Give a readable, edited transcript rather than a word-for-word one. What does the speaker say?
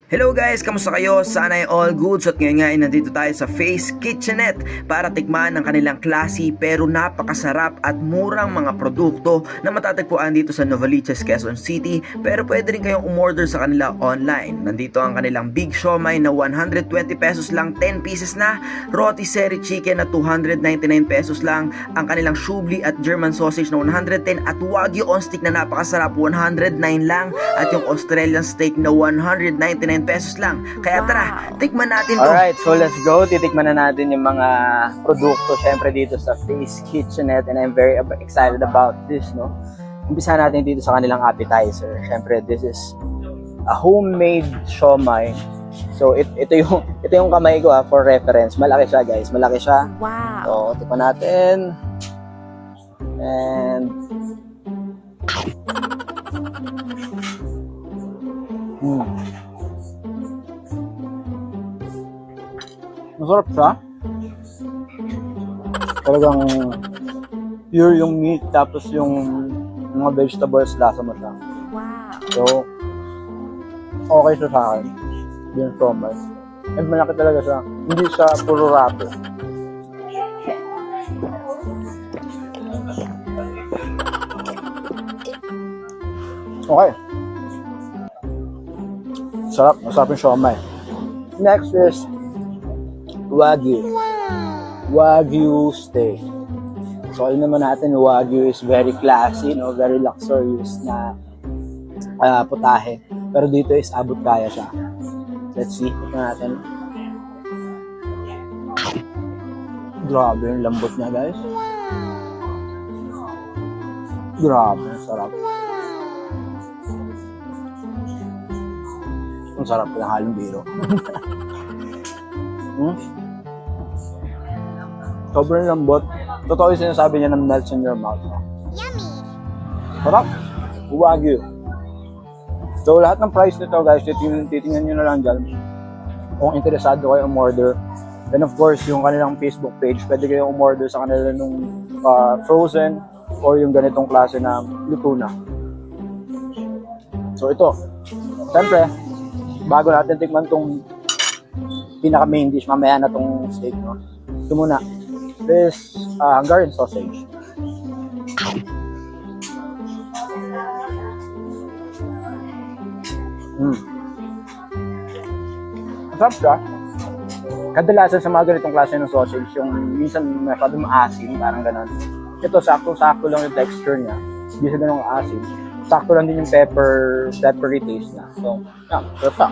Hello guys! Kamusta kayo? Sana ay all good. So at ngayon nga ay nandito tayo sa Face Kitchenette para tikman ang kanilang classy pero napakasarap at murang mga produkto na matatagpuan dito sa Novaliches, Quezon City, pero pwede rin kayong umorder sa kanila online. Nandito ang kanilang Big Siomai na 120 pesos lang, 10 pieces na, rotisserie chicken na 299 pesos lang, ang kanilang shubli at German sausage na 110 at wagyu on stick na napakasarap 109 lang, at yung Australian steak na 199 pesos lang. Kaya tara, tikman natin to. Alright, so let's go. Titikman na natin yung mga produkto syempre dito sa Face Kitchenette, and I'm very excited about this, no? Umpisa natin dito sa kanilang appetizer. Syempre, this is a homemade siomai. So ito yung kamay ko for reference. Malaki siya, guys. Malaki siya. Wow. So, tikman natin. And masarap siya. Talagang pure yung meat, tapos yung mga vegetables, lasa mo siya. Wow. So, okay siya sa akin. Yung siomai. And malaki talaga siya. Hindi siya puro wrapper. Okay. Sarap. Masarap yung siomai. Next is Wagyu. Wagyu steak. So, alam naman natin, Wagyu is very classy, no? Very luxurious na putahe. Pero dito is abot kaya siya. Let's see. Ito natin. Grabe yung lambot niya, guys. Grabe, ang sarap. Ang sarap ng halong biro. Sobrang lambot. Totoo yung sinasabi niya ng melts in your mouth. Yummy. Sarap. Wagyu. So, lahat ng price nito, guys, titingnan nyo na lang dyan. Kung interesado kayo umorder. Then, of course, yung kanilang Facebook page, pwede kayo umorder sa kanila nung frozen or yung ganitong klase na luto na. So, ito. Siyempre, bago natin tikman tong pinaka main dish, mamaya na tong steak, no? Ito muna. This Hungarian sausage. Masarap siya. Kadalasan sa mga ganitong klase ng sausage, yung minsan masyadong maasim, parang gano'n. Ito, sakto-sakto lang yung texture niya. Hindi siya ganun asim. Sakto lang din yung peppery taste niya. So, yeah, sarap siya.